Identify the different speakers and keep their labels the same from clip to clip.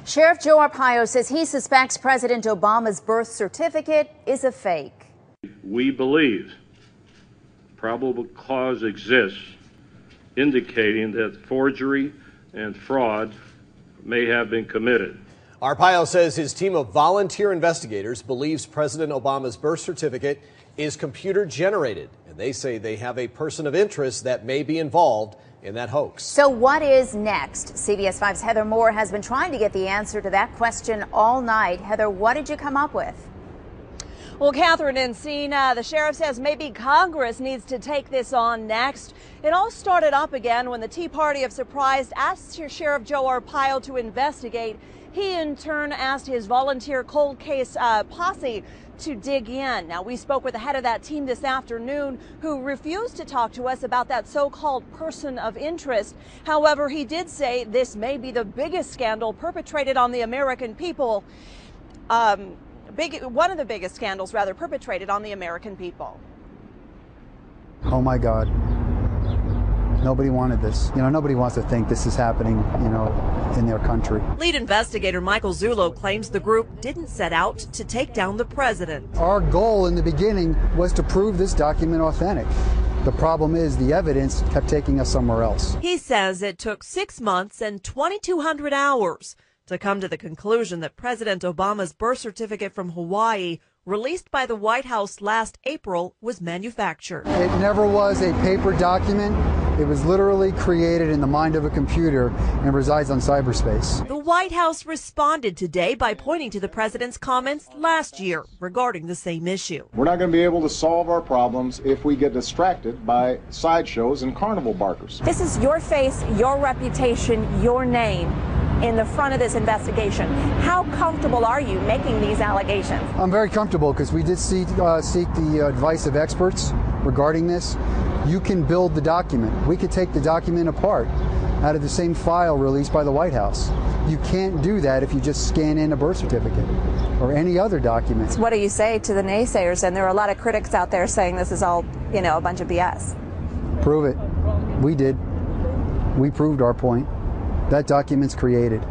Speaker 1: Sheriff Joe Arpaio says he suspects President Obama's birth certificate is a fake.
Speaker 2: We believe probable cause exists indicating that forgery and fraud may have been committed.
Speaker 3: Arpaio says his team of volunteer investigators believes President Obama's birth certificate is computer generated, and they say they have a person of interest that may be involved in that hoax.
Speaker 1: So what is next? CBS 5's Heather Moore has been trying to get the answer to that question all night. Heather, what did you come up with?
Speaker 4: Well, Catherine and Cena, the sheriff says maybe Congress needs to take this on next. It all started up again when the Tea Party of Surprise asked Sheriff Joe Arpaio to investigate. He in turn asked his volunteer cold case posse to dig in. Now, we spoke with the head of that team this afternoon who refused to talk to us about that so-called person of interest. However, he did say this may be the biggest scandal perpetrated on the American people. One of the biggest scandals, rather, perpetrated on the American people.
Speaker 5: Oh my God. Nobody wanted this. Nobody wants to think this is happening, in their country.
Speaker 4: Lead investigator Michael Zullo claims the group didn't set out to take down the president.
Speaker 5: Our goal in the beginning was to prove this document authentic. The problem is the evidence kept taking us somewhere else.
Speaker 4: He says it took 6 months and 2,200 hours to come to the conclusion that President Obama's birth certificate from Hawaii, released by the White House last April, was manufactured.
Speaker 5: It never was a paper document. It was literally created in the mind of a computer and resides on cyberspace.
Speaker 4: The White House responded today by pointing to the president's comments last year regarding the same issue.
Speaker 6: We're not going to be able to solve our problems if we get distracted by sideshows and carnival barkers.
Speaker 7: This is your face, your reputation, your name in the front of this investigation. How comfortable are you making these allegations?
Speaker 5: I'm very comfortable because we did seek the advice of experts regarding this. You can build the document. We could take the document apart out of the same file released by the White House. You can't do that if you just scan in a birth certificate or any other document.
Speaker 7: What do you say to the naysayers? And there are a lot of critics out there saying this is all, a bunch of BS.
Speaker 5: Prove it. We did. We proved our point. That document's created.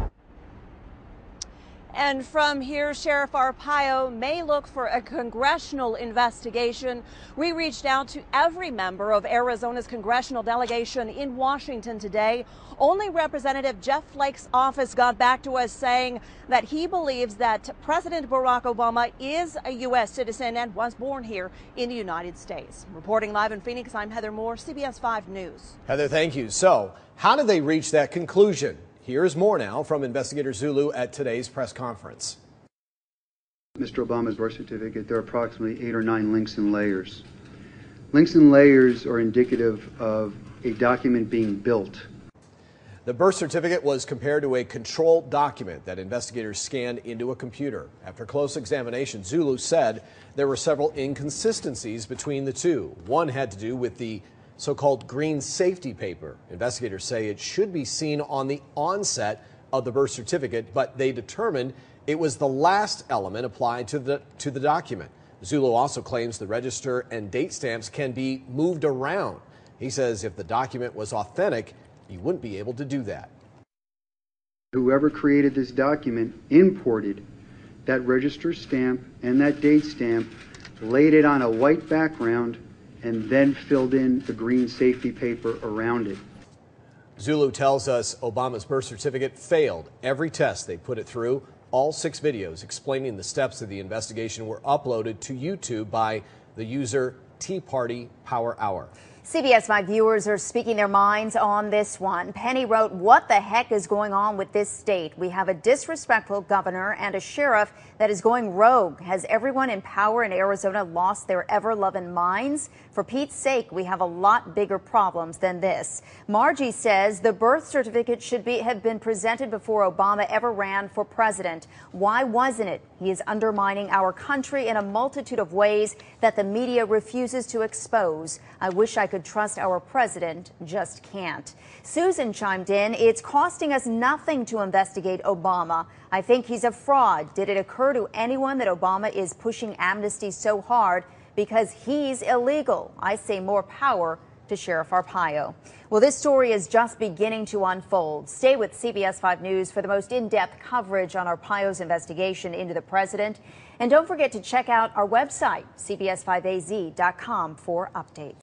Speaker 4: And from here, Sheriff Arpaio may look for a congressional investigation. We reached out to every member of Arizona's congressional delegation in Washington today. Only Representative Jeff Flake's office got back to us saying that he believes that President Barack Obama is a U.S. citizen and was born here in the United States. Reporting live in Phoenix, I'm Heather Moore, CBS 5 News.
Speaker 3: Heather, thank you. So, how did they reach that conclusion? Here's more now from Investigator Zulu at today's press conference.
Speaker 8: Mr. Obama's birth certificate, there are approximately 8 or 9 links and layers. Links and layers are indicative of a document being built.
Speaker 3: The birth certificate was compared to a controlled document that investigators scanned into a computer. After close examination, Zulu said there were several inconsistencies between the two. One had to do with the so-called green safety paper. Investigators say it should be seen on the onset of the birth certificate, but they determined it was the last element applied to the document. Zulu also claims the register and date stamps can be moved around. He says if the document was authentic, you wouldn't be able to do that.
Speaker 8: Whoever created this document imported that register stamp and that date stamp, laid it on a white background, and then filled in the green safety paper around it.
Speaker 3: Zulu tells us Obama's birth certificate failed every test they put it through. All 6 videos explaining the steps of the investigation were uploaded to YouTube by the user Tea Party Power Hour.
Speaker 1: CBS 5 viewers are speaking their minds on this one. Penny wrote, "What the heck is going on with this state? We have a disrespectful governor and a sheriff that is going rogue. Has everyone in power in Arizona lost their ever-loving minds? For Pete's sake, we have a lot bigger problems than this." Margie says the birth certificate should have been presented before Obama ever ran for president. Why wasn't it? He is undermining our country in a multitude of ways that the media refuses to expose. I wish I could trust our president, just can't. Susan chimed in, "It's costing us nothing to investigate Obama. I think he's a fraud. Did it occur to anyone that Obama is pushing amnesty so hard because he's illegal? I say more power to Sheriff Arpaio. Well, this story is just beginning to unfold. Stay with CBS 5 News for the most in-depth coverage on Arpaio's investigation into the president. And don't forget to check out our website, cbs5az.com, for updates.